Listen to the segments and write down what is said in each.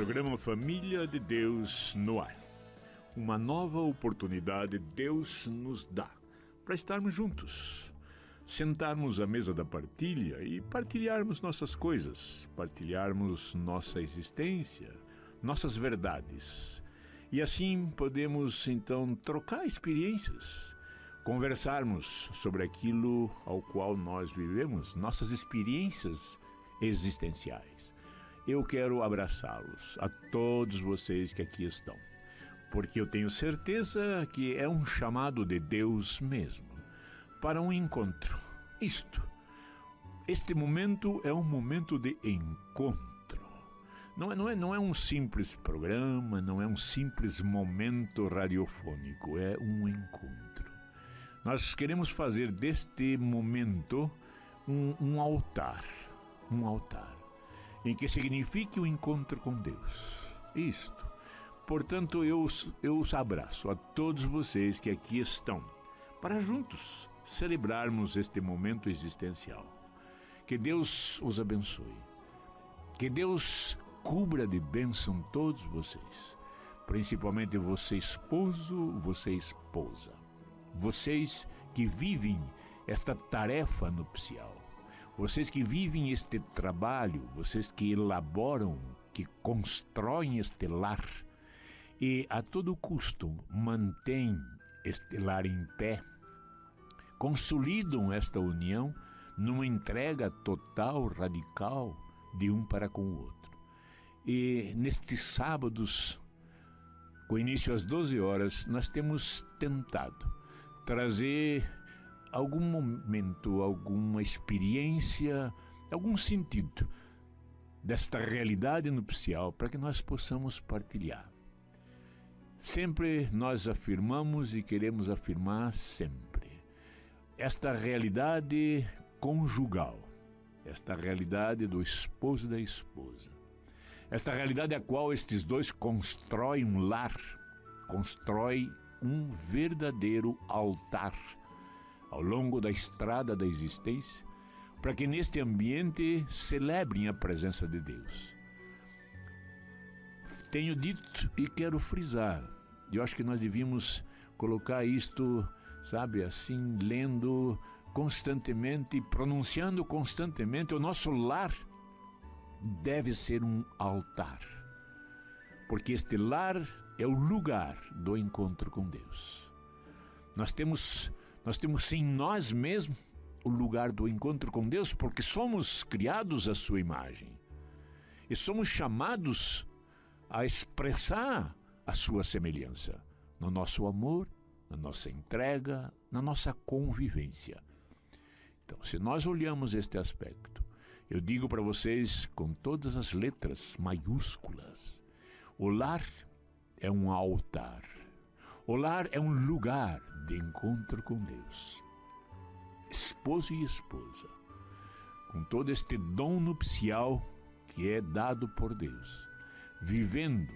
Programa Família de Deus no ar. Uma nova oportunidade Deus nos dá para estarmos juntos, sentarmos à mesa da partilha e partilharmos nossas coisas, partilharmos nossa existência, nossas verdades. E assim podemos então trocar experiências, conversarmos sobre aquilo ao qual nós vivemos, nossas experiências existenciais. Eu quero abraçá-los, a todos vocês que aqui estão, porque eu tenho certeza que é um chamado de Deus mesmo, para um encontro. Este momento é um momento de encontro. Não é um simples programa, não é um simples momento radiofônico, é um encontro. Nós queremos fazer deste momento um altar, em que signifique o encontro com Deus. Portanto, eu os abraço a todos vocês que aqui estão, para juntos celebrarmos este momento existencial. Que Deus os abençoe. Que Deus cubra de bênção todos vocês, principalmente você esposo, você esposa, vocês que vivem esta tarefa nupcial, vocês que vivem este trabalho, vocês que elaboram, que constroem este lar e a todo custo mantêm este lar em pé, consolidam esta união numa entrega total, radical, de um para com o outro. E nestes sábados, com início às 12 horas, nós temos tentado trazer algum momento, alguma experiência, algum sentido desta realidade nupcial para que nós possamos partilhar. Sempre nós afirmamos e queremos afirmar sempre esta realidade conjugal, esta realidade do esposo e da esposa, esta realidade a qual estes dois constroem um lar, constroem um verdadeiro altar ao longo da estrada da existência, para que neste ambiente celebrem a presença de Deus. Tenho dito e quero frisar, eu acho que nós devíamos colocar isto, assim, lendo constantemente, pronunciando constantemente, o nosso lar deve ser um altar, porque este lar é o lugar do encontro com Deus. Nós temos em nós mesmos o lugar do encontro com Deus, porque somos criados à sua imagem e somos chamados a expressar a sua semelhança no nosso amor, na nossa entrega, na nossa convivência. Então, se nós olhamos este aspecto, eu digo para vocês com todas as letras maiúsculas, o lar é um altar. O lar é um lugar de encontro com Deus. Esposo e esposa, com todo este dom nupcial que é dado por Deus, vivendo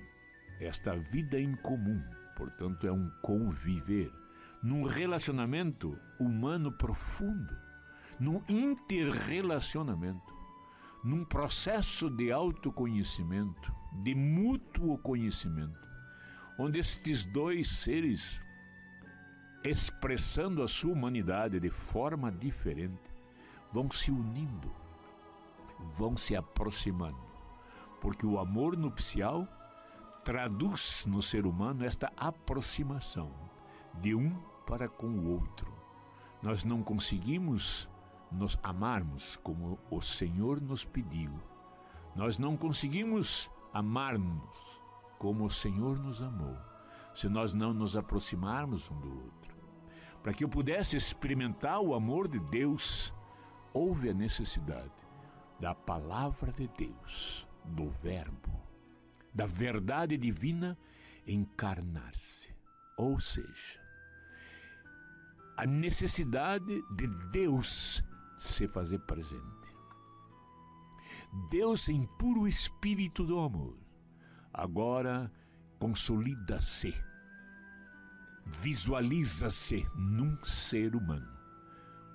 esta vida em comum, portanto é um conviver, num relacionamento humano profundo, num interrelacionamento, num processo de autoconhecimento, de mútuo conhecimento, onde estes dois seres, expressando a sua humanidade de forma diferente, vão se unindo, vão se aproximando, porque o amor nupcial traduz no ser humano esta aproximação de um para com o outro. Nós não conseguimos nos amarmos como o Senhor nos pediu. Nós não conseguimos amar-nos como o Senhor nos amou, se nós não nos aproximarmos um do outro. Para que eu pudesse experimentar o amor de Deus, houve a necessidade da palavra de Deus, do Verbo, da verdade divina encarnar-se. Ou seja, a necessidade de Deus se fazer presente. Deus, em puro espírito do amor, agora consolida-se, visualiza-se num ser humano,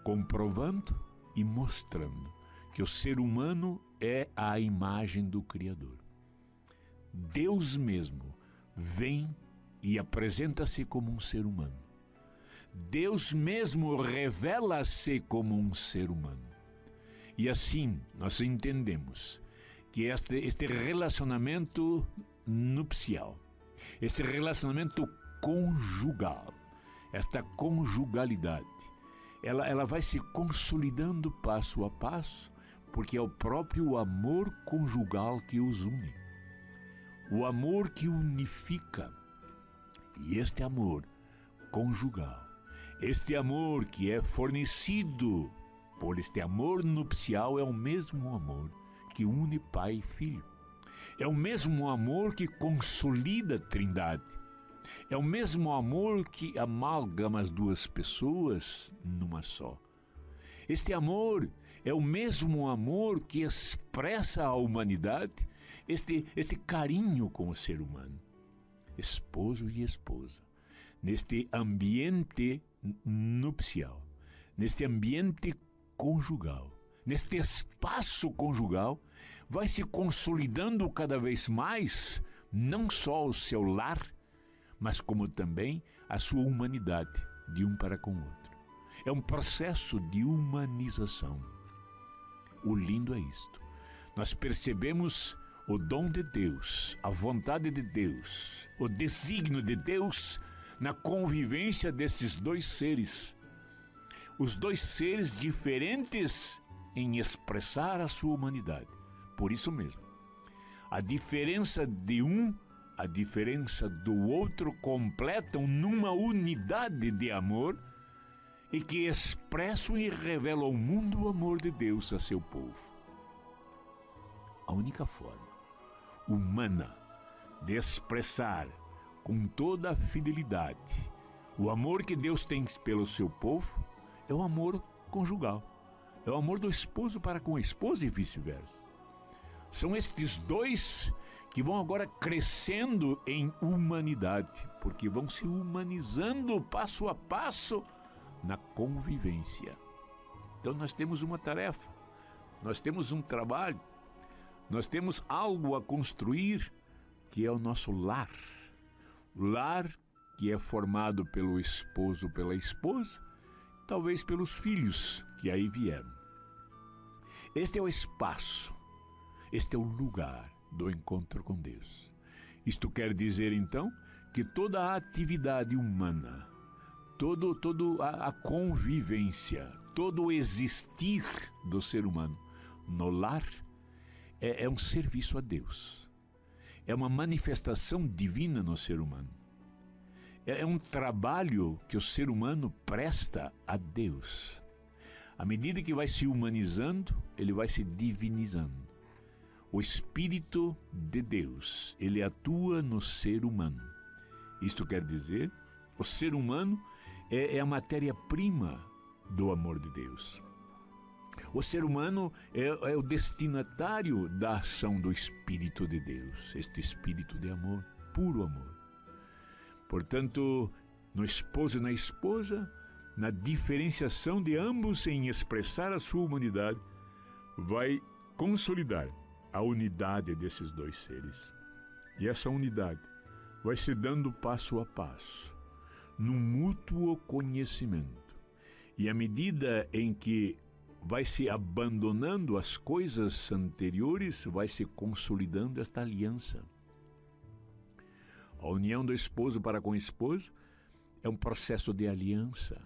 comprovando e mostrando que o ser humano é a imagem do Criador. Deus mesmo vem e apresenta-se como um ser humano. Deus mesmo revela-se como um ser humano. E assim nós entendemos que este relacionamento nupcial, este relacionamento conjugal, esta conjugalidade, ela vai se consolidando passo a passo, porque é o próprio amor conjugal que os une. O amor que unifica. E este amor conjugal, este amor que é fornecido por este amor nupcial, é o mesmo amor que une pai e filho. É o mesmo amor que consolida a Trindade. É o mesmo amor que amalgama as duas pessoas numa só. Este amor é o mesmo amor que expressa à humanidade este carinho com o ser humano. Esposo e esposa, neste ambiente nupcial, neste ambiente conjugal, neste espaço conjugal, vai se consolidando cada vez mais, não só o seu lar, mas como também a sua humanidade, de um para com o outro. É um processo de humanização. O lindo é isto. Nós percebemos o dom de Deus, a vontade de Deus, o desígnio de Deus na convivência desses dois seres. Os dois seres diferentes em expressar a sua humanidade. Por isso mesmo, a diferença de um, a diferença do outro completam numa unidade de amor e que expressam e revelam ao mundo o amor de Deus a seu povo. A única forma humana de expressar com toda a fidelidade o amor que Deus tem pelo seu povo é o amor conjugal. É o amor do esposo para com a esposa e vice-versa. São estes dois que vão agora crescendo em humanidade, porque vão se humanizando passo a passo na convivência. Então nós temos uma tarefa, nós temos um trabalho, nós temos algo a construir, que é o nosso lar. O lar que é formado pelo esposo, pela esposa, talvez pelos filhos que aí vieram. Este é o espaço, este é o lugar do encontro com Deus. Isto quer dizer, então, que toda a atividade humana, toda a convivência, todo o existir do ser humano no lar é um serviço a Deus. É uma manifestação divina no ser humano. É um trabalho que o ser humano presta a Deus. À medida que vai se humanizando, ele vai se divinizando. O Espírito de Deus, ele atua no ser humano. Isto quer dizer, o ser humano é a matéria-prima do amor de Deus. O ser humano é o destinatário da ação do Espírito de Deus, este Espírito de amor, puro amor. Portanto, no esposo e na esposa, na diferenciação de ambos em expressar a sua humanidade, vai consolidar a unidade desses dois seres. E essa unidade vai se dando passo a passo, num mútuo conhecimento. E à medida em que vai se abandonando as coisas anteriores, vai se consolidando esta aliança. A união do esposo para com a esposa é um processo de aliança.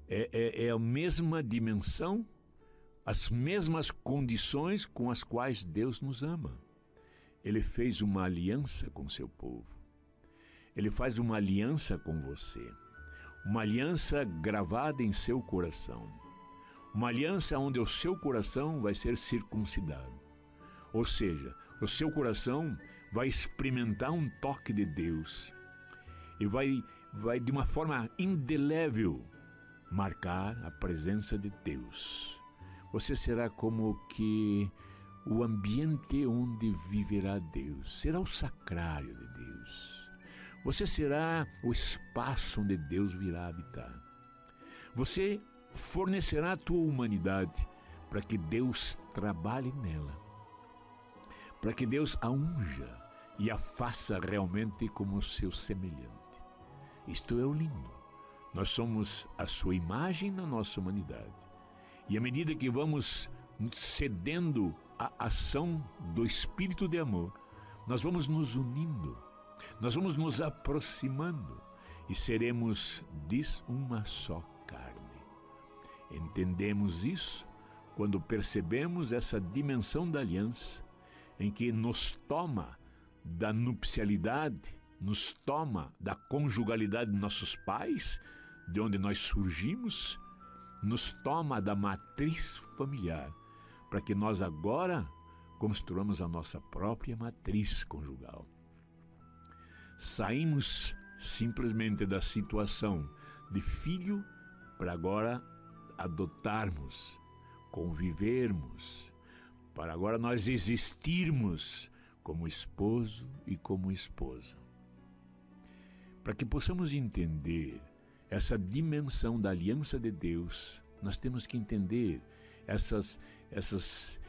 É a mesma dimensão, as mesmas condições com as quais Deus nos ama. Ele fez uma aliança com seu povo. Ele faz uma aliança com você. Uma aliança gravada em seu coração. Uma aliança onde o seu coração vai ser circuncidado. Ou seja, o seu coração vai experimentar um toque de Deus. E vai de uma forma indelével marcar a presença de Deus. Você será como que o ambiente onde viverá Deus. Será o sacrário de Deus. Você será o espaço onde Deus virá habitar. Você fornecerá a tua humanidade para que Deus trabalhe nela, para que Deus a unja e a faça realmente como seu semelhante. Isto é o lindo. Nós somos a sua imagem na nossa humanidade. E à medida que vamos cedendo à ação do Espírito de amor, nós vamos nos unindo, nós vamos nos aproximando e seremos, diz, uma só carne. Entendemos isso quando percebemos essa dimensão da aliança, em que nos toma da nupcialidade, nos toma da conjugalidade de nossos pais, de onde nós surgimos, nos toma da matriz familiar, para que nós agora construamos a nossa própria matriz conjugal. Saímos simplesmente da situação de filho para agora adotarmos, convivermos, para agora nós existirmos como esposo e como esposa. Para que possamos entender essa dimensão da aliança de Deus, nós temos que entender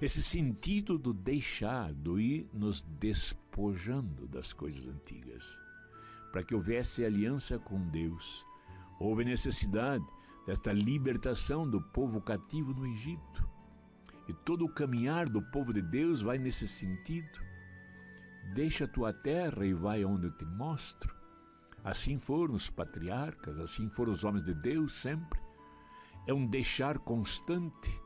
esse sentido do deixar, do ir nos despojando das coisas antigas. Para que houvesse aliança com Deus, houve necessidade desta libertação do povo cativo no Egito. E todo o caminhar do povo de Deus vai nesse sentido. Deixa a tua terra e vai onde eu te mostro. Assim foram os patriarcas, assim foram os homens de Deus sempre. É um deixar constante,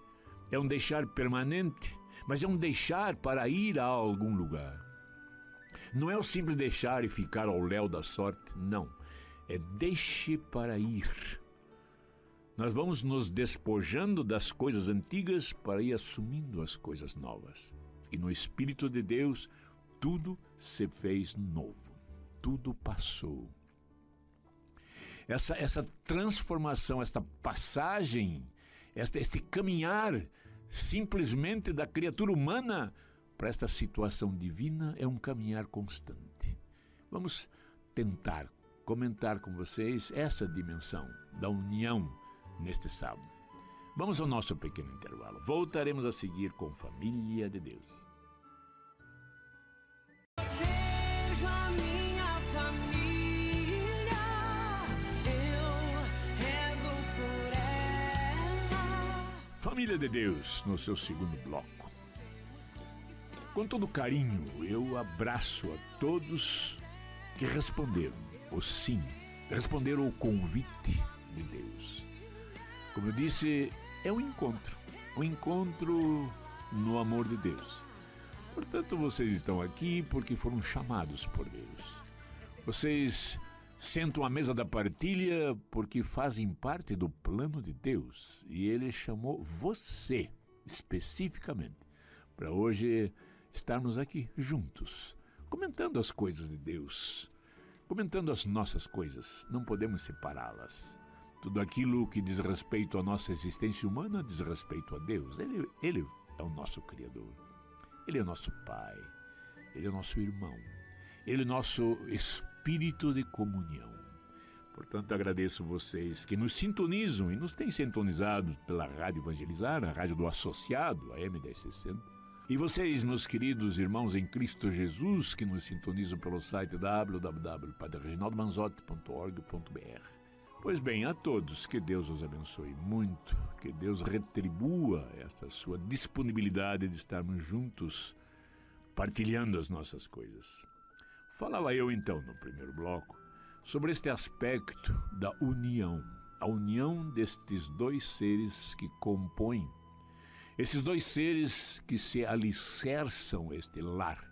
é um deixar permanente, mas é um deixar para ir a algum lugar. Não é o simples deixar e ficar ao léu da sorte, não. É deixe para ir. Nós vamos nos despojando das coisas antigas para ir assumindo as coisas novas. E no Espírito de Deus, tudo se fez novo. Tudo passou. Essa transformação, esta passagem, este caminhar simplesmente da criatura humana para esta situação divina é um caminhar constante. Vamos tentar comentar com vocês essa dimensão da união neste sábado. Vamos ao nosso pequeno intervalo. Voltaremos a seguir com Família de Deus. Vejo a minha família, eu rezo por ela. Família de Deus, no seu segundo bloco. Com todo carinho, eu abraço a todos que responderam o sim, responderam o convite de Deus. Como eu disse, é um encontro no amor de Deus. Portanto, vocês estão aqui porque foram chamados por Deus. Vocês sentam à mesa da partilha porque fazem parte do plano de Deus. E Ele chamou você, especificamente, para hoje estarmos aqui juntos, comentando as coisas de Deus, comentando as nossas coisas. Não podemos separá-las. Tudo aquilo que diz respeito à nossa existência humana diz respeito a Deus. Ele é o nosso Criador. Ele é o nosso Pai. Ele é o nosso irmão. Ele é o nosso espírito de comunhão. Portanto, agradeço vocês que nos sintonizam e nos têm sintonizado pela Rádio Evangelizar, a rádio do associado, a M1060. E vocês, meus queridos irmãos em Cristo Jesus, que nos sintonizam pelo site www.padrereginaldomanzotti.org.br. Pois bem, a todos, que Deus os abençoe muito, que Deus retribua esta sua disponibilidade de estarmos juntos, partilhando as nossas coisas. Falava eu então, no primeiro bloco, sobre este aspecto da união, a união destes dois seres que compõem, esses dois seres que se alicerçam este lar,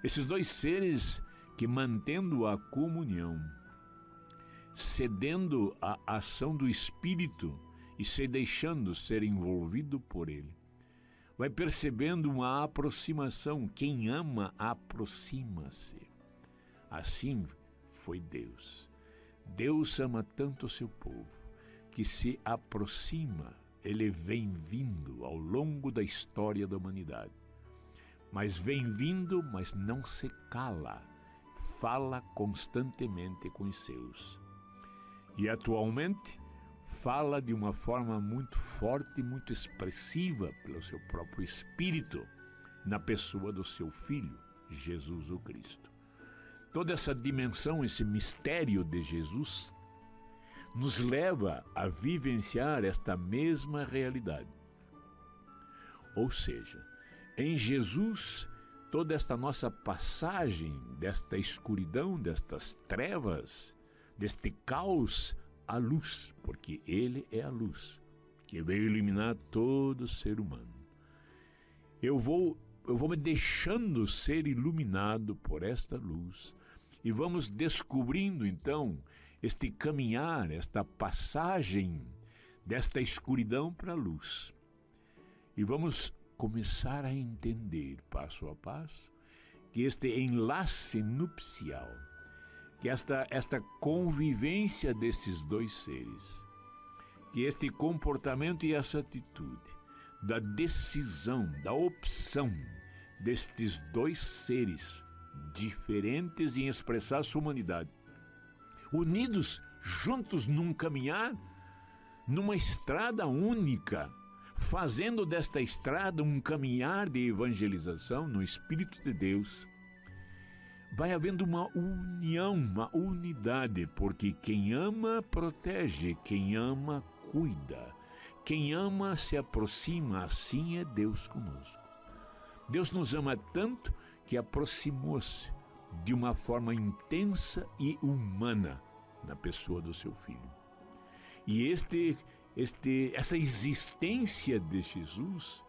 esses dois seres que, mantendo a comunhão, cedendo à ação do Espírito e se deixando ser envolvido por Ele, vai percebendo uma aproximação. Quem ama, aproxima-se. Assim foi Deus. Deus ama tanto o seu povo que se aproxima. Ele vem vindo ao longo da história da humanidade. Mas vem vindo, mas não se cala. Fala constantemente com os seus. E atualmente fala de uma forma muito forte e muito expressiva pelo seu próprio Espírito, na pessoa do seu Filho, Jesus o Cristo. Toda essa dimensão, esse mistério de Jesus, nos leva a vivenciar esta mesma realidade. Ou seja, em Jesus, toda esta nossa passagem desta escuridão, destas trevas, deste caos, à luz, porque Ele é a luz, que veio iluminar todo ser humano. Eu vou me deixando ser iluminado por esta luz e vamos descobrindo então este caminhar, esta passagem desta escuridão para a luz. E vamos começar a entender, passo a passo, que este enlace nupcial, que esta convivência desses dois seres, que este comportamento e essa atitude, da decisão, da opção destes dois seres diferentes em expressar sua humanidade, unidos, juntos num caminhar, numa estrada única, fazendo desta estrada um caminhar de evangelização no Espírito de Deus, vai havendo uma união, uma unidade, porque quem ama protege, quem ama cuida, quem ama se aproxima, assim é Deus conosco. Deus nos ama tanto que aproximou-se de uma forma intensa e humana na pessoa do seu Filho. E essa existência de Jesus,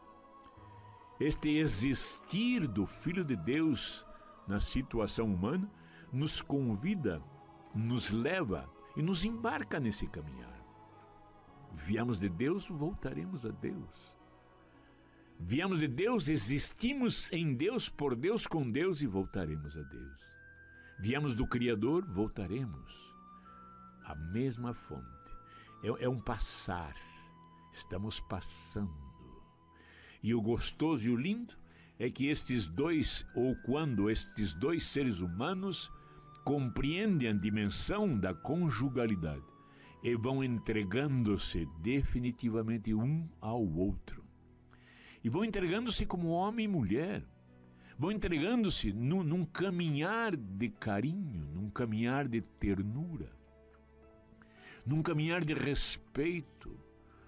este existir do Filho de Deus na situação humana, nos convida, nos leva e nos embarca nesse caminhar. Viemos de Deus, voltaremos a Deus. Viemos de Deus, existimos em Deus, por Deus, com Deus e voltaremos a Deus. Viemos do Criador, voltaremos. A mesma fonte. É um passar. Estamos passando. E o gostoso e o lindo é que estes dois, ou quando estes dois seres humanos compreendem a dimensão da conjugalidade e vão entregando-se definitivamente um ao outro. E vão entregando-se como homem e mulher. Vão entregando-se num caminhar de carinho, num caminhar de ternura, num caminhar de respeito,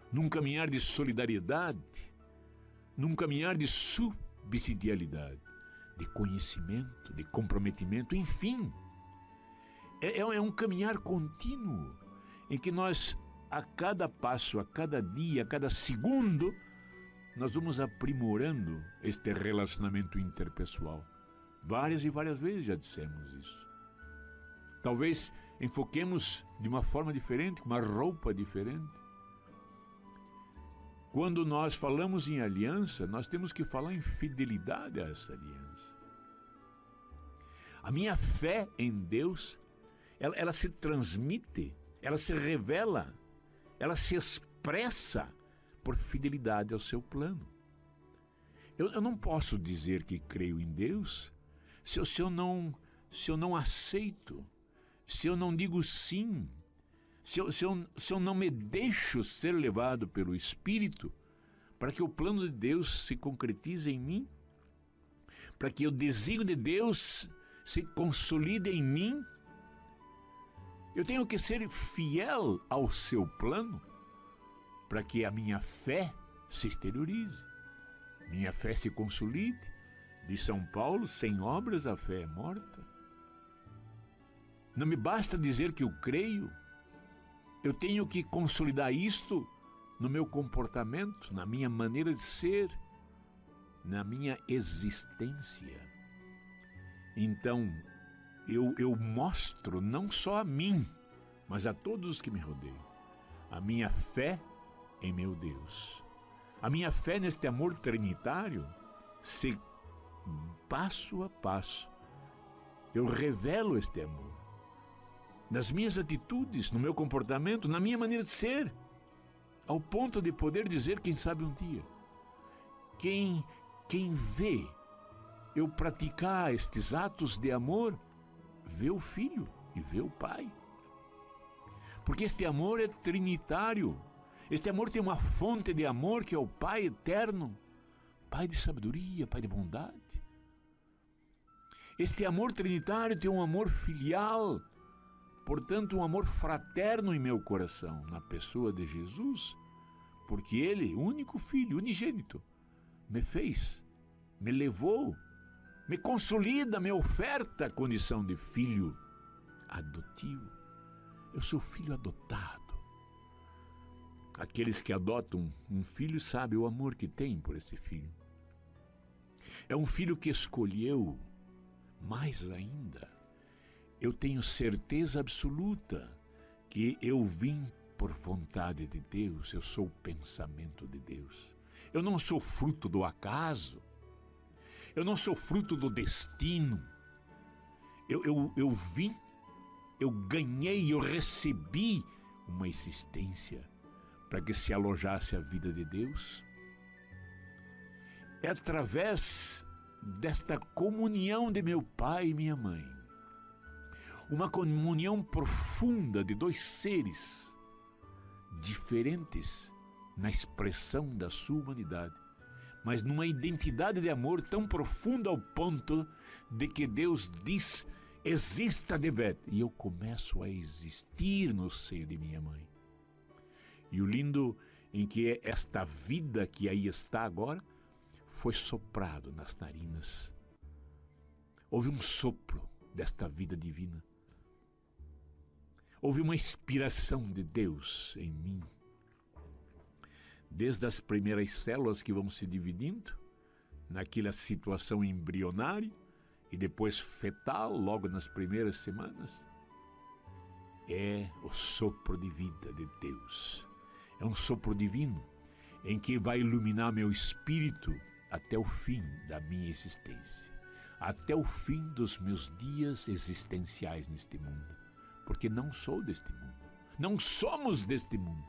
num caminhar de solidariedade, num caminhar de subsidiariedade, de conhecimento, de comprometimento, enfim. É um caminhar contínuo, em que nós, a cada passo, a cada dia, a cada segundo, nós vamos aprimorando este relacionamento interpessoal. Várias e várias vezes já dissemos isso. Talvez enfoquemos de uma forma diferente, com uma roupa diferente. Quando nós falamos em aliança, nós temos que falar em fidelidade a essa aliança. A minha fé em Deus, ela se transmite, ela se revela, ela se expressa por fidelidade ao seu plano. Eu não posso dizer que creio em Deus se eu não aceito, se eu não digo sim, se eu não me deixo ser levado pelo Espírito para que o plano de Deus se concretize em mim, para que o desígnio de Deus se consolide em mim. Eu tenho que ser fiel ao seu plano para que a minha fé se exteriorize, minha fé se consolide. De São Paulo, sem obras a fé é morta. Não me basta dizer que eu creio, eu tenho que consolidar isto no meu comportamento, na minha maneira de ser, na minha existência. Então, eu mostro não só a mim, mas a todos os que me rodeiam, a minha fé em meu Deus. A minha fé neste amor trinitário, se passo a passo eu revelo este amor nas minhas atitudes, no meu comportamento, na minha maneira de ser, ao ponto de poder dizer, quem sabe um dia, quem vê eu praticar estes atos de amor, vê o Filho e vê o Pai. Porque este amor é trinitário. Este amor tem uma fonte de amor que é o Pai eterno, Pai de sabedoria, Pai de bondade. Este amor trinitário tem um amor filial, portanto, um amor fraterno em meu coração, na pessoa de Jesus, porque Ele, único Filho, unigênito, me fez, me levou, me consolida, me oferta a condição de filho adotivo. Eu sou filho adotado. Aqueles que adotam um filho sabem o amor que tem por esse filho. É um filho que escolheu. Mais ainda, eu tenho certeza absoluta que eu vim por vontade de Deus, eu sou o pensamento de Deus. Eu não sou fruto do acaso, eu não sou fruto do destino. Eu vim, eu ganhei, eu recebi uma existência para que se alojasse a vida de Deus. É através desta comunhão de meu pai e minha mãe, uma comunhão profunda de dois seres diferentes na expressão da sua humanidade, mas numa identidade de amor tão profunda ao ponto de que Deus diz: exista Devet, e eu começo a existir no seio de minha mãe. E o lindo em que é esta vida que aí está agora, foi soprado nas narinas. Houve um sopro desta vida divina. Houve uma inspiração de Deus em mim. Desde as primeiras células que vão se dividindo, naquela situação embrionária e depois fetal, logo nas primeiras semanas, é o sopro de vida de Deus. É um sopro divino em que vai iluminar meu espírito até o fim da minha existência, até o fim dos meus dias existenciais neste mundo, porque não sou deste mundo, não somos deste mundo.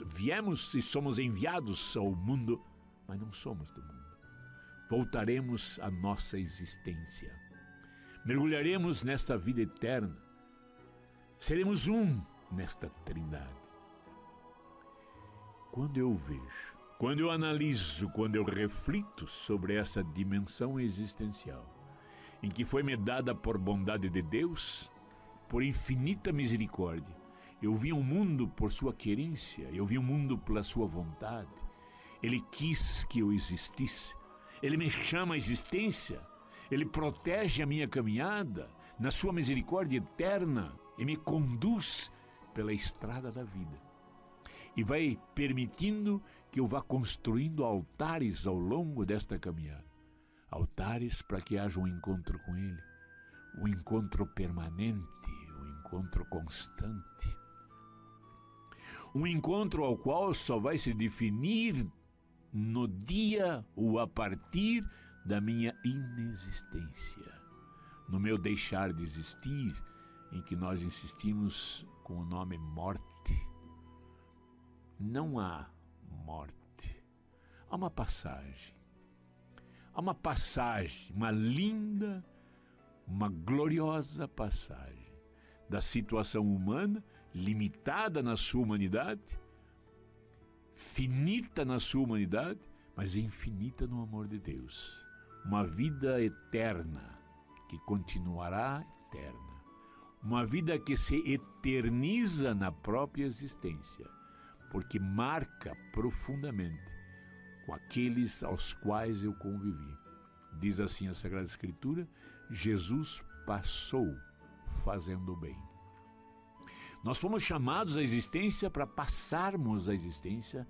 Viemos e somos enviados ao mundo, mas não somos do mundo. Voltaremos à nossa existência, mergulharemos nesta vida eterna, seremos um nesta trindade. Quando eu vejo, quando eu analiso, quando eu reflito sobre essa dimensão existencial, em que foi me dada por bondade de Deus, por infinita misericórdia, eu vi o mundo por sua querência, eu vi o mundo pela sua vontade. Ele quis que eu existisse, Ele me chama à existência, Ele protege a minha caminhada na sua misericórdia eterna e me conduz pela estrada da vida. E vai permitindo que eu vá construindo altares ao longo desta caminhada. Altares para que haja um encontro com Ele, um encontro permanente, um encontro constante. Um encontro ao qual só vai se definir no dia ou a partir da minha inexistência. No meu deixar de existir, em que nós insistimos com o nome morte. Não há morte, há uma passagem. Há uma passagem, uma linda, uma gloriosa passagem da situação humana, limitada na sua humanidade, finita na sua humanidade, mas infinita no amor de Deus. Uma vida eterna, que continuará eterna. Uma vida que se eterniza na própria existência, porque marca profundamente com aqueles aos quais eu convivi. Diz assim a Sagrada Escritura: Jesus passou fazendo o bem. Nós fomos chamados à existência para passarmos a existência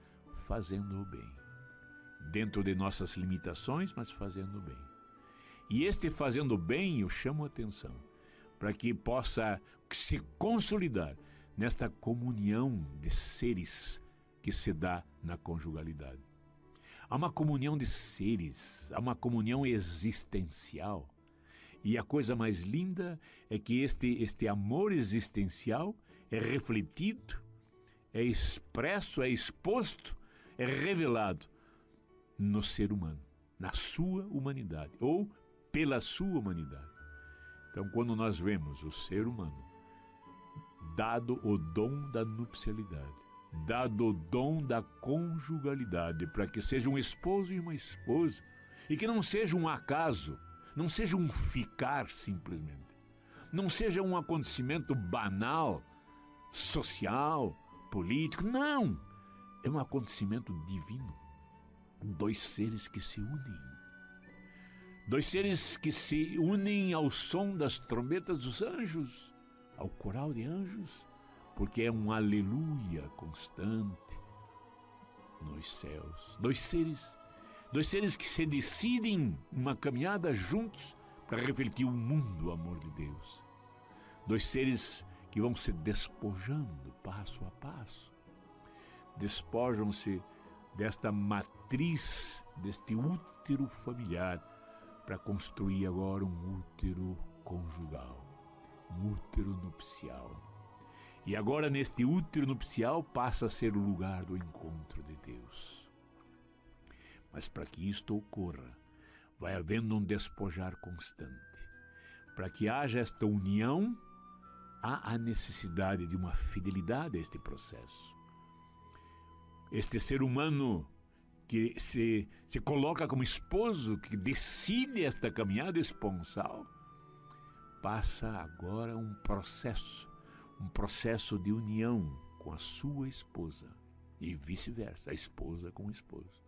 fazendo o bem. Dentro de nossas limitações, mas fazendo o bem. E este fazendo o bem, eu chamo a atenção, para que possa se consolidar nesta comunhão de seres que se dá na conjugalidade. Há uma comunhão de seres, há uma comunhão existencial. E a coisa mais linda é que este amor existencial é refletido, é expresso, é exposto, é revelado no ser humano, na sua humanidade, ou pela sua humanidade. Então, quando nós vemos o ser humano dado o dom da nupcialidade, dado o dom da conjugalidade, para que seja um esposo e uma esposa, e que não seja um acaso, não seja um ficar simplesmente, não seja um acontecimento banal, social, político, não, é um acontecimento divino. Dois seres que se unem. Dois seres que se unem ao som das trombetas dos anjos, ao coral de anjos, porque é um aleluia constante nos céus. Dois seres que se decidem uma caminhada juntos para refletir o mundo, o amor de Deus. Dois seres que vão se despojando passo a passo. Despojam-se desta matriz, deste útero familiar, para construir agora um útero conjugal, um útero nupcial. E agora neste útero nupcial passa a ser o lugar do encontro de Deus. Mas para que isto ocorra, vai havendo um despojar constante. Para que haja esta união, há a necessidade de uma fidelidade a este processo. Este ser humano que se coloca como esposo, que decide esta caminhada esponsal, passa agora um processo de união com a sua esposa e vice-versa, a esposa com o esposo.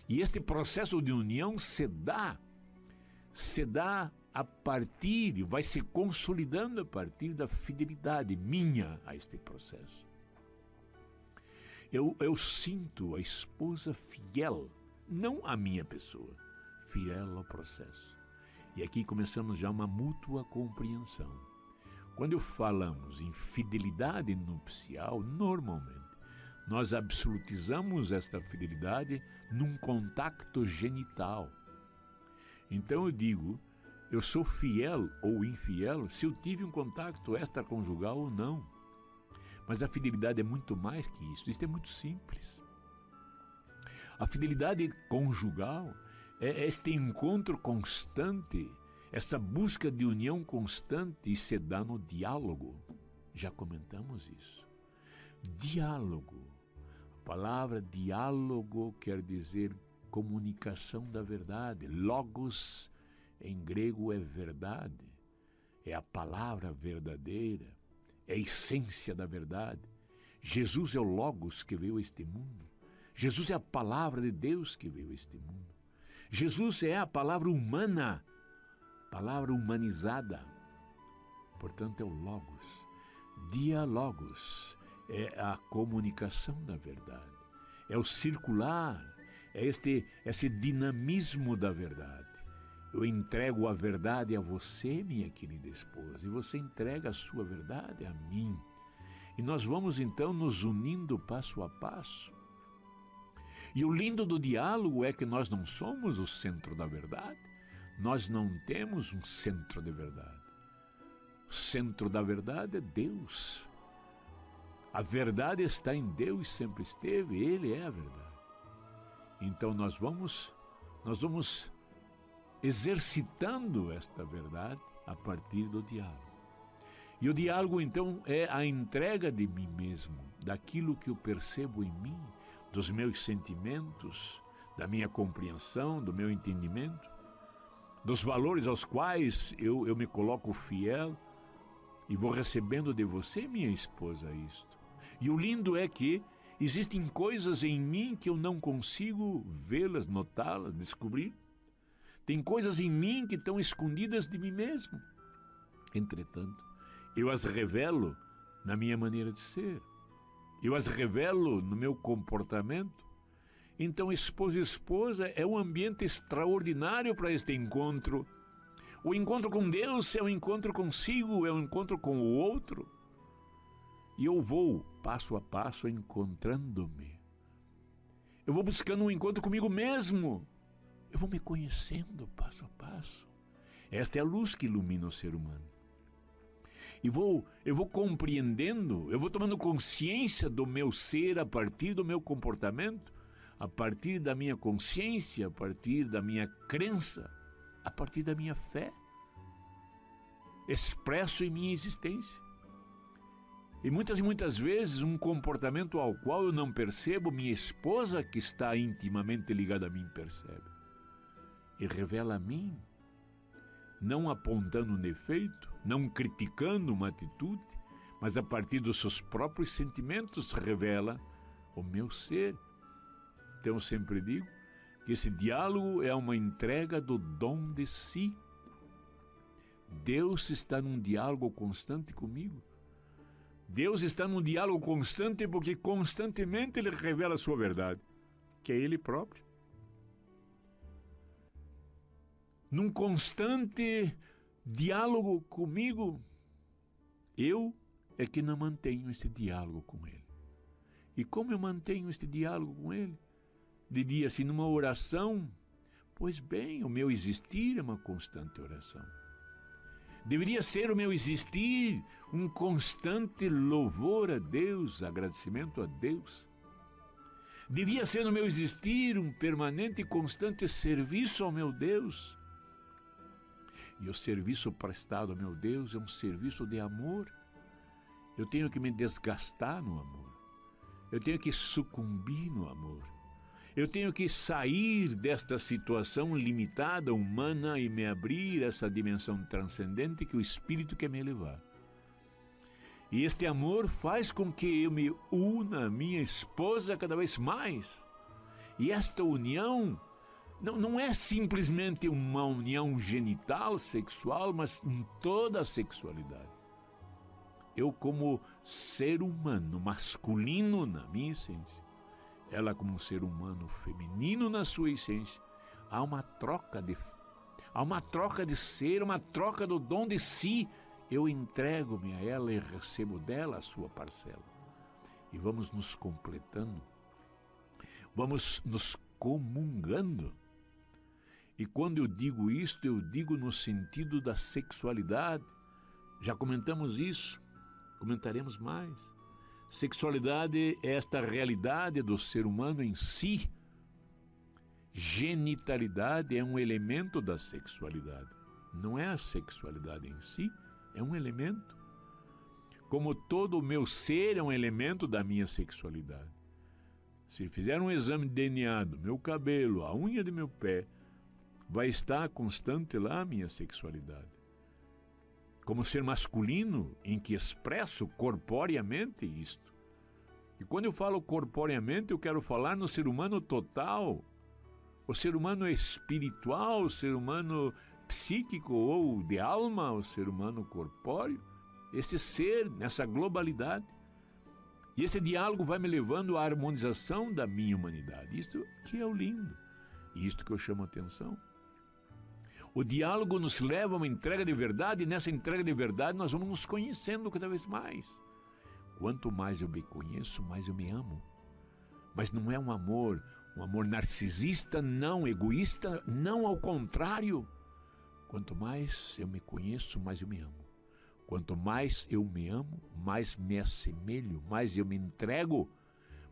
E este processo de união se dá a partir, vai se consolidando a partir da fidelidade minha a este processo. Eu sinto a esposa fiel, não a minha pessoa, fiel ao processo. E aqui começamos já uma mútua compreensão. Quando falamos em fidelidade nupcial, normalmente, nós absolutizamos esta fidelidade num contacto genital. Então eu digo, eu sou fiel ou infiel se eu tive um contato extraconjugal ou não. Mas a fidelidade é muito mais que isso. Isso é muito simples. A fidelidade conjugal é este encontro constante, essa busca de união constante, e se dá no diálogo. Já comentamos isso. Diálogo. A palavra diálogo quer dizer comunicação da verdade. Logos, em grego, é verdade. É a palavra verdadeira. É a essência da verdade. Jesus é o Logos que veio a este mundo. Jesus é a palavra de Deus que veio a este mundo. Jesus é a palavra humana, palavra humanizada. Portanto, é o Logos. Diálogos é a comunicação da verdade. É o circular, é esse dinamismo da verdade. Eu entrego a verdade a você, minha querida esposa, e você entrega a sua verdade a mim. E nós vamos então nos unindo passo a passo. E o lindo do diálogo é que nós não somos o centro da verdade. Nós não temos um centro de verdade. O centro da verdade é Deus. A verdade está em Deus, sempre esteve, Ele é a verdade. Então nós vamos exercitando esta verdade a partir do diálogo. E o diálogo, então, é a entrega de mim mesmo, daquilo que eu percebo em mim, dos meus sentimentos, da minha compreensão, do meu entendimento, dos valores aos quais eu me coloco fiel e vou recebendo de você, minha esposa, isto. E o lindo é que existem coisas em mim que eu não consigo vê-las, notá-las, descobrir. Tem coisas em mim que estão escondidas de mim mesmo. Entretanto, eu as revelo na minha maneira de ser. Eu as revelo no meu comportamento. Então, esposo e esposa é um ambiente extraordinário para este encontro. O encontro com Deus é um encontro consigo, é um encontro com o outro. E eu vou, passo a passo, encontrando-me. Eu vou buscando um encontro comigo mesmo. Eu vou me conhecendo passo a passo. Esta é a luz que ilumina o ser humano. E eu vou compreendendo, eu vou tomando consciência do meu ser a partir do meu comportamento, a partir da minha consciência, a partir da minha crença, a partir da minha fé, expresso em minha existência. E muitas vezes um comportamento ao qual eu não percebo, minha esposa, que está intimamente ligada a mim, percebe. E revela a mim não apontando um defeito, não criticando uma atitude, mas a partir dos seus próprios sentimentos revela o meu ser. Então eu sempre digo que esse diálogo é uma entrega do dom de si. Deus está num diálogo constante comigo. Deus está num diálogo constante porque constantemente Ele revela a sua verdade, que é Ele próprio. Num constante diálogo comigo, eu é que não mantenho esse diálogo com Ele. E como eu mantenho esse diálogo com Ele? Diria assim, numa oração, pois bem, o meu existir é uma constante oração. Deveria ser o meu existir um constante louvor a Deus, agradecimento a Deus. Devia ser no meu existir um permanente e constante serviço ao meu Deus. E o serviço prestado ao meu Deus é um serviço de amor. Eu tenho que me desgastar no amor. Eu tenho que sucumbir no amor. Eu tenho que sair desta situação limitada, humana, e me abrir a essa dimensão transcendente que o Espírito quer me levar. E este amor faz com que eu me una à minha esposa cada vez mais. E esta união não é simplesmente uma união genital, sexual, mas em toda a sexualidade. Eu como ser humano masculino na minha essência, ela como um ser humano feminino na sua essência, há uma troca de ser, uma troca do dom de si. Eu entrego-me a ela e recebo dela a sua parcela. E vamos nos completando, vamos nos comungando. E quando eu digo isto, eu digo no sentido da sexualidade. Já comentamos isso, comentaremos mais. Sexualidade é esta realidade do ser humano em si. Genitalidade é um elemento da sexualidade. Não é a sexualidade em si, é um elemento. Como todo o meu ser é um elemento da minha sexualidade. Se fizer um exame de DNA do meu cabelo, a unha de meu pé, vai estar constante lá a minha sexualidade. Como ser masculino, em que expresso corporeamente isto. E quando eu falo corporeamente, eu quero falar no ser humano total. O ser humano espiritual, o ser humano psíquico ou de alma, o ser humano corpóreo. Esse ser, nessa globalidade. E esse diálogo vai me levando à harmonização da minha humanidade. Isto que é o lindo. E isto que eu chamo a atenção. O diálogo nos leva a uma entrega de verdade, e nessa entrega de verdade nós vamos nos conhecendo cada vez mais. Quanto mais eu me conheço, mais eu me amo. Mas não é um amor narcisista, não, egoísta, não, ao contrário. Quanto mais eu me conheço, mais eu me amo. Quanto mais eu me amo, mais me assemelho, mais eu me entrego,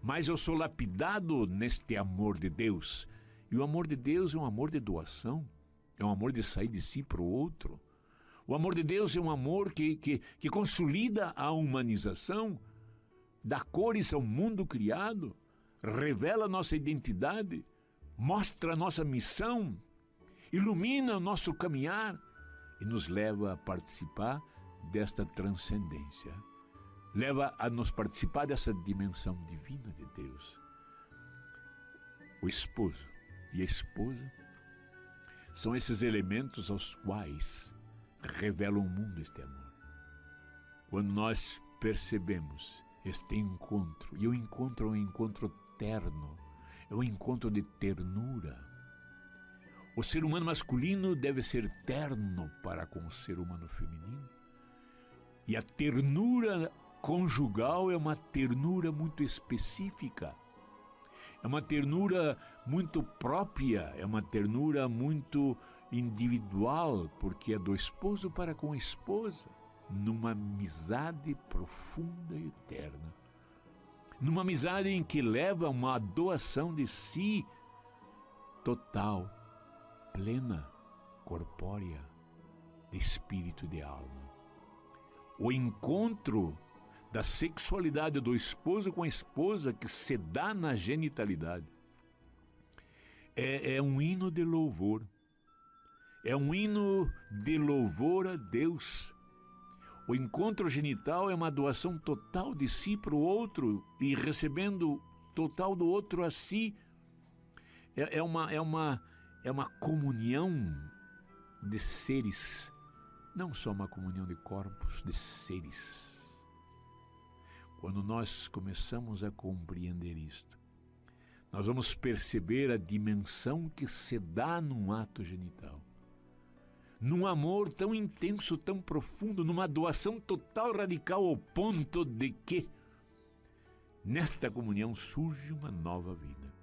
mais eu sou lapidado neste amor de Deus. E o amor de Deus é um amor de doação. É um amor de sair de si para o outro. O amor de Deus é um amor que consolida a humanização, dá cores ao mundo criado, revela a nossa identidade, mostra a nossa missão, ilumina o nosso caminhar e nos leva a participar desta transcendência. Leva a nos participar dessa dimensão divina de Deus. O esposo e a esposa são esses elementos aos quais revela ao mundo este amor. Quando nós percebemos este encontro, e o encontro é um encontro terno, é um encontro de ternura. O ser humano masculino deve ser terno para com o ser humano feminino. E a ternura conjugal é uma ternura muito específica. É uma ternura muito própria, é uma ternura muito individual, porque é do esposo para com a esposa, numa amizade profunda e eterna. Numa amizade em que leva uma doação de si total, plena, corpórea, de espírito e de alma. O encontro da sexualidade do esposo com a esposa que se dá na genitalidade é um hino de louvor, É um hino de louvor a Deus. O encontro genital é uma doação total de si para o outro e recebendo total do outro a si. É uma comunhão de seres, não só uma comunhão de corpos, de seres. Quando nós começamos a compreender isto, nós vamos perceber a dimensão que se dá num ato genital. Num amor tão intenso, tão profundo, numa doação total, radical, ao ponto de que nesta comunhão surge uma nova vida.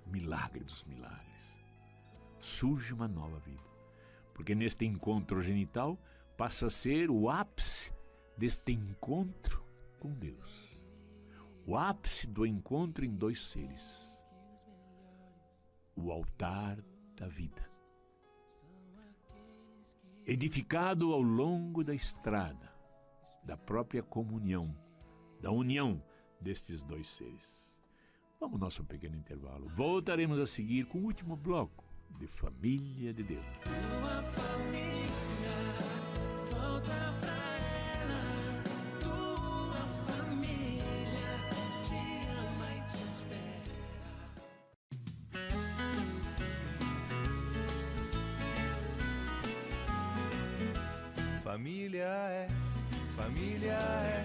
Milagre dos milagres. Surge uma nova vida. Porque neste encontro genital passa a ser o ápice deste encontro com Deus. O ápice do encontro em dois seres. O altar da vida. Edificado ao longo da estrada, da própria comunhão, da união destes dois seres. Vamos ao nosso pequeno intervalo. Voltaremos a seguir com o último bloco de Família de Deus. Tua família, volta pra ela. Tua família te ama e te espera. Família é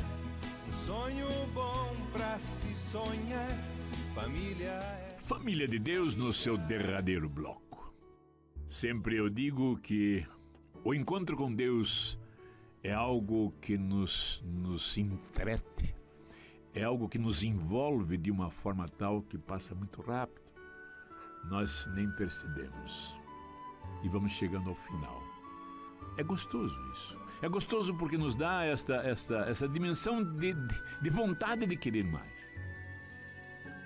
um sonho bom pra se sonhar. Família de Deus no seu derradeiro bloco. Sempre eu digo que o encontro com Deus é algo que nos entrete, é algo que nos envolve de uma forma tal que passa muito rápido. Nós nem percebemos e vamos chegando ao final. É gostoso isso. É gostoso porque nos dá essa dimensão de vontade de querer mais.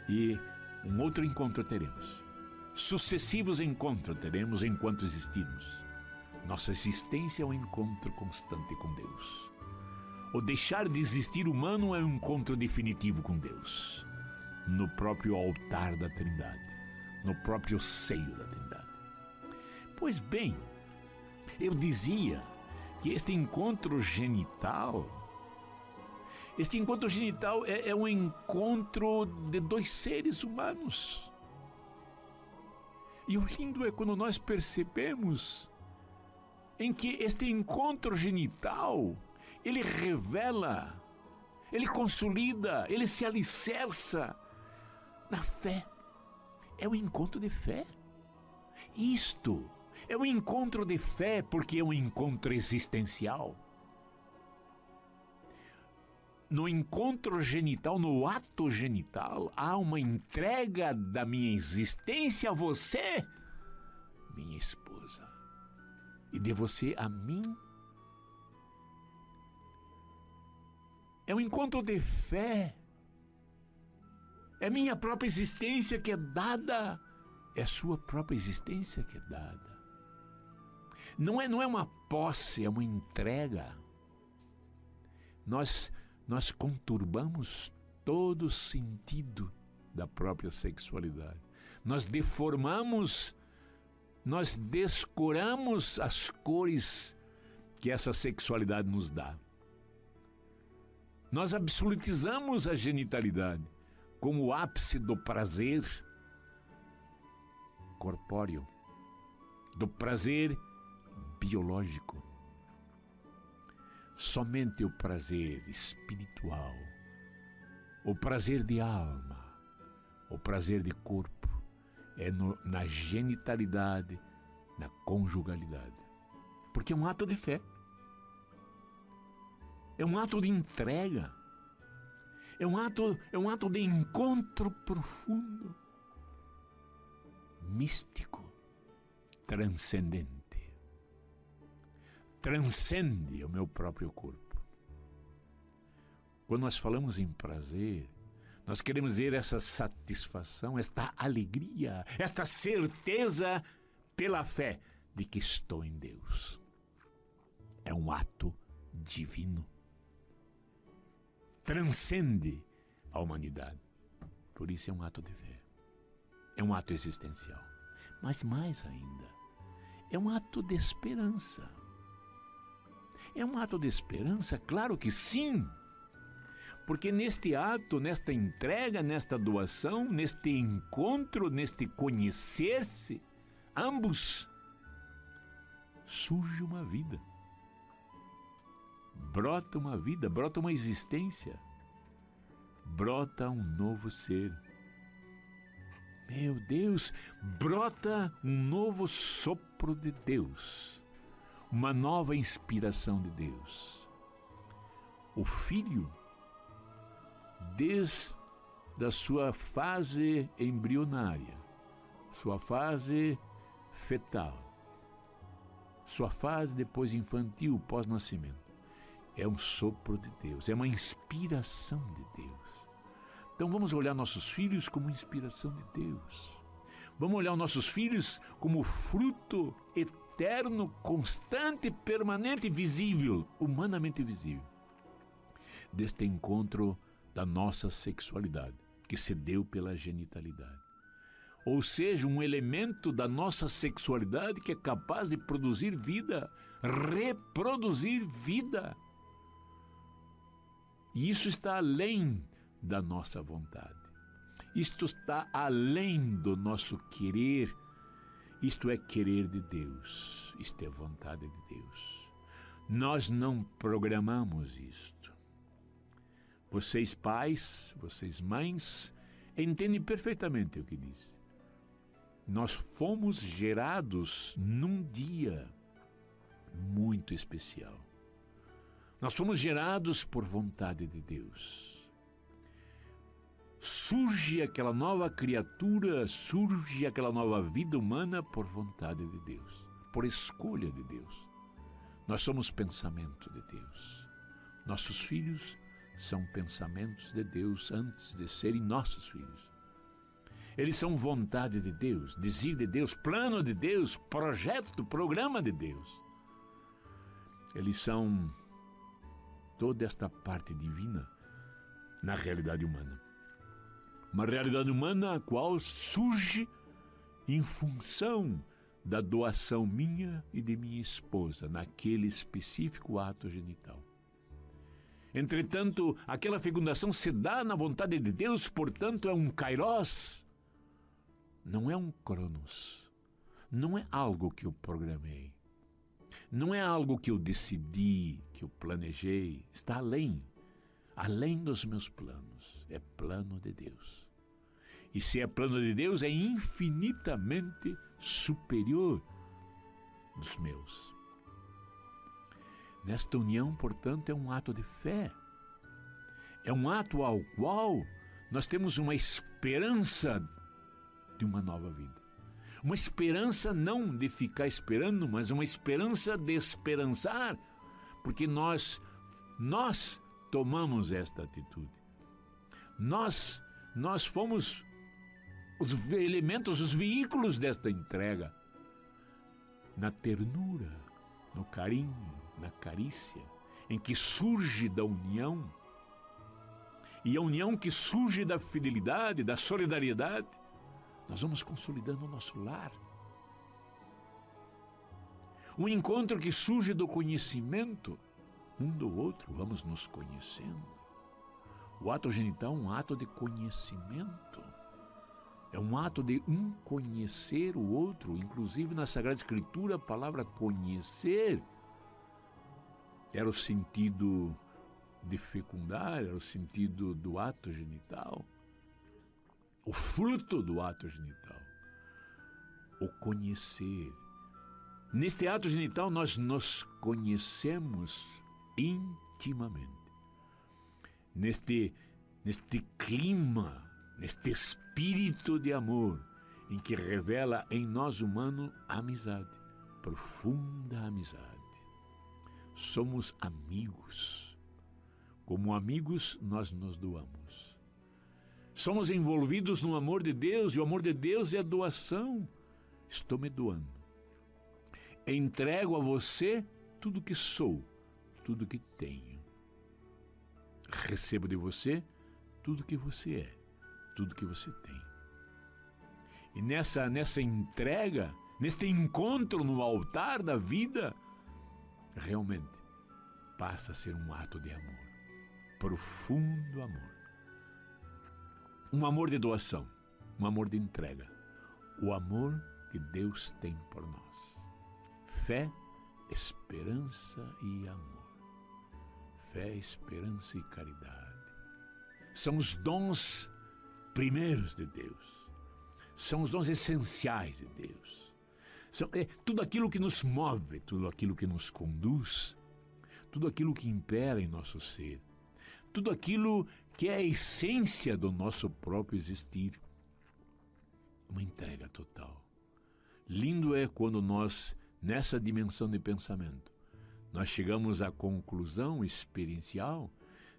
E um outro encontro teremos. Sucessivos encontros teremos enquanto existirmos. Nossa existência é um encontro constante com Deus. O deixar de existir humano é um encontro definitivo com Deus. No próprio altar da Trindade. No próprio seio da Trindade. Pois bem, eu dizia que este encontro genital é um encontro de dois seres humanos. E o lindo é quando nós percebemos em que este encontro genital, ele revela, ele consolida, ele se alicerça na fé. É um encontro de fé. Isto é um encontro de fé porque é um encontro existencial. No encontro genital, no ato genital, há uma entrega da minha existência a você, minha esposa, e de você a mim. É um encontro de fé. É minha própria existência que é dada, é sua própria existência que é dada. Não é uma posse, é uma entrega. Nós conturbamos todo o sentido da própria sexualidade. Nós deformamos, nós descoramos as cores que essa sexualidade nos dá. Nós absolutizamos a genitalidade como o ápice do prazer corpóreo, do prazer biológico. Somente o prazer espiritual, o prazer de alma, o prazer de corpo é na genitalidade, na conjugalidade. Porque é um ato de fé. É um ato de entrega. É um ato de encontro profundo, místico, transcendente. Transcende o meu próprio corpo. Quando nós falamos em prazer, nós queremos dizer essa satisfação, esta alegria, esta certeza pela fé de que estou em Deus. É um ato divino. Transcende a humanidade. Por isso é um ato de fé. É um ato existencial. Mas mais ainda, é um ato de esperança. É um ato de esperança? Claro que sim. Porque neste ato, nesta entrega, nesta doação, neste encontro, neste conhecer-se, ambos, surge uma vida. Brota uma vida, brota uma existência. Brota um novo ser. Meu Deus, brota um novo sopro de Deus. Uma nova inspiração de Deus. O Filho, desde a sua fase embrionária, sua fase fetal, sua fase depois infantil, pós-nascimento, é um sopro de Deus, é uma inspiração de Deus. Então vamos olhar nossos filhos como inspiração de Deus. Vamos olhar nossos filhos como fruto eterno, constante, permanente, visível, humanamente visível, deste encontro da nossa sexualidade, que se deu pela genitalidade. Ou seja, um elemento da nossa sexualidade que é capaz de produzir vida, reproduzir vida. E isso está além da nossa vontade. Isto está além do nosso querer. Isto é querer de Deus. Isto é vontade de Deus. Nós não programamos isto. Vocês pais, vocês mães, entendem perfeitamente o que disse. Nós fomos gerados num dia muito especial. Nós fomos gerados por vontade de Deus. Surge aquela nova criatura, surge aquela nova vida humana por vontade de Deus, por escolha de Deus. Nós somos pensamento de Deus. Nossos filhos são pensamentos de Deus antes de serem nossos filhos. Eles são vontade de Deus, desígnio de Deus, plano de Deus, projeto, programa de Deus. Eles são toda esta parte divina na realidade humana. Uma realidade humana a qual surge em função da doação minha e de minha esposa naquele específico ato genital. Entretanto, aquela fecundação se dá na vontade de Deus, portanto é um kairos, não é um cronos, não é algo que eu programei, não é algo que eu decidi, que eu planejei, está além dos meus planos, é plano de Deus. E se é plano de Deus, é infinitamente superior dos meus. Nesta união, portanto, é um ato de fé. É um ato ao qual nós temos uma esperança de uma nova vida. Uma esperança não de ficar esperando, mas uma esperança de esperançar, porque nós tomamos esta atitude. Nós fomos os elementos, os veículos desta entrega. Na ternura, no carinho, na carícia, em que surge da união, e a união que surge da fidelidade, da solidariedade, nós vamos consolidando o nosso lar. Um encontro que surge do conhecimento um do outro, vamos nos conhecendo. O ato genital é um ato de conhecimento. É um ato de um conhecer o outro. Inclusive na Sagrada Escritura a palavra conhecer era o sentido de fecundar, era o sentido do ato genital. O fruto do ato genital. O conhecer. Neste ato genital nós nos conhecemos intimamente. Neste clima, neste espírito de amor, em que revela em nós humano a amizade, profunda amizade. Somos amigos. Como amigos, nós nos doamos. Somos envolvidos no amor de Deus, e o amor de Deus é a doação. Estou me doando. Entrego a você tudo que sou, tudo que tenho. Recebo de você tudo que você é, tudo que você tem. E nessa entrega neste encontro no altar da vida, realmente passa a ser um ato de amor, profundo amor. Um amor de doação, um amor de entrega, o amor que Deus tem por nós. Fé, esperança e amor. Fé, esperança e caridade. São os dons primeiros de Deus. São os dons essenciais de Deus. É tudo aquilo que nos move, tudo aquilo que nos conduz, tudo aquilo que impera em nosso ser, tudo aquilo que é a essência do nosso próprio existir. Uma entrega total. Lindo é quando nós, nessa dimensão de pensamento, nós chegamos à conclusão experiencial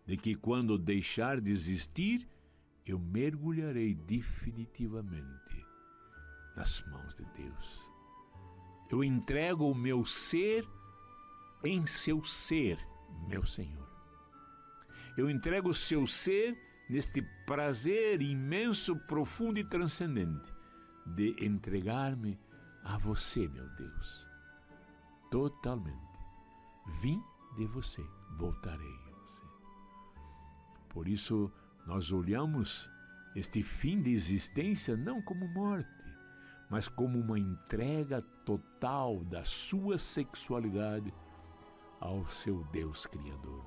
de que quando deixar de existir, eu mergulharei definitivamente nas mãos de Deus. Eu entrego o meu ser em seu ser, meu Senhor. Eu entrego o seu ser neste prazer imenso, profundo e transcendente de entregar-me a você, meu Deus. Totalmente. Vim de você, voltarei a você. Por isso, nós olhamos este fim de existência não como morte, mas como uma entrega total da sua sexualidade ao seu Deus Criador.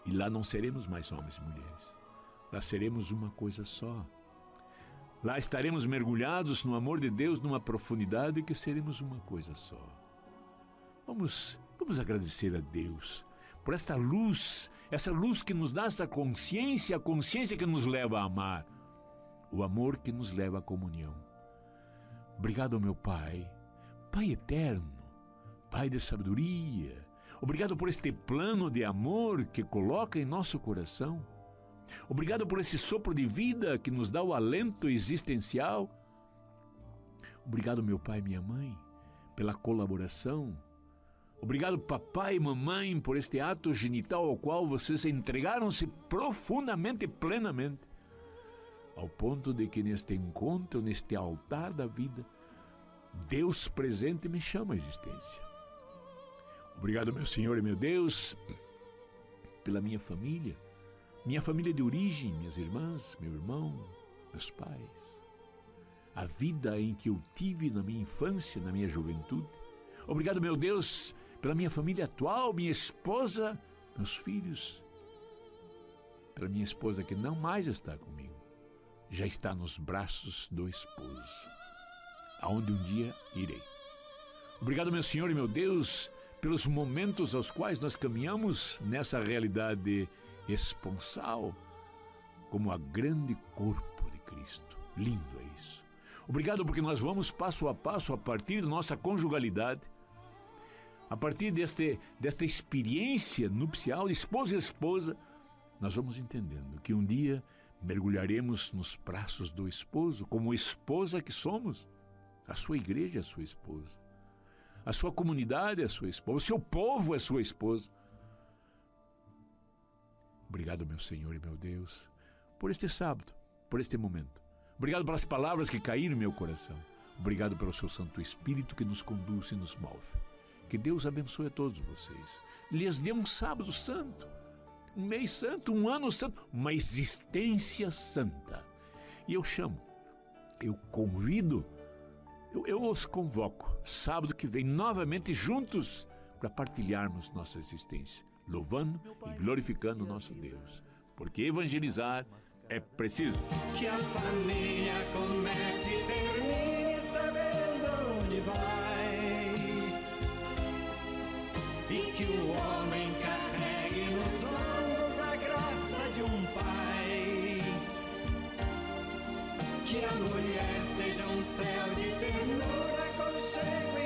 E lá não seremos mais homens e mulheres. Lá seremos uma coisa só. Lá estaremos mergulhados no amor de Deus numa profundidade que seremos uma coisa só. Vamos agradecer a Deus por esta luz, essa luz que nos dá essa consciência, a consciência que nos leva a amar, o amor que nos leva à comunhão. Obrigado, meu Pai, Pai eterno, Pai de sabedoria. Obrigado por este plano de amor que coloca em nosso coração. Obrigado por esse sopro de vida que nos dá o alento existencial. Obrigado, meu pai e minha mãe, pela colaboração. Obrigado, papai e mamãe, por este ato genital ao qual vocês entregaram-se profundamente e plenamente, ao ponto de que neste encontro, neste altar da vida, Deus presente me chama à existência. Obrigado, meu Senhor e meu Deus, pela minha família de origem, minhas irmãs, meu irmão, meus pais. A vida em que eu tive na minha infância, na minha juventude. Obrigado, meu Deus, pela minha família atual, minha esposa, meus filhos. Pela minha esposa que não mais está comigo, já está nos braços do esposo, aonde um dia irei. Obrigado, meu Senhor e meu Deus, pelos momentos aos quais nós caminhamos nessa realidade esponsal, como a grande corpo de Cristo. Lindo é isso. Obrigado porque nós vamos passo a passo, a partir da nossa conjugalidade, a partir desta experiência nupcial de esposa e esposa, nós vamos entendendo que um dia mergulharemos nos braços do esposo, como esposa que somos. A sua igreja é a sua esposa, a sua comunidade é a sua esposa, o seu povo é a sua esposa. Obrigado, meu Senhor e meu Deus, por este sábado, por este momento. Obrigado pelas palavras que caíram no meu coração. Obrigado pelo seu Santo Espírito que nos conduz e nos move. Que Deus abençoe a todos vocês. Lhes dê um sábado santo, um mês santo, um ano santo, uma existência santa. E eu chamo, eu convido, eu os convoco, sábado que vem, novamente juntos, para partilharmos nossa existência, louvando e glorificando o nosso Deus. Porque evangelizar é preciso. Que a família comece e termine sabendo onde vai, e que o homem carregue nos ombros a graça de um pai. Que a mulher seja um céu de ternura, aconchego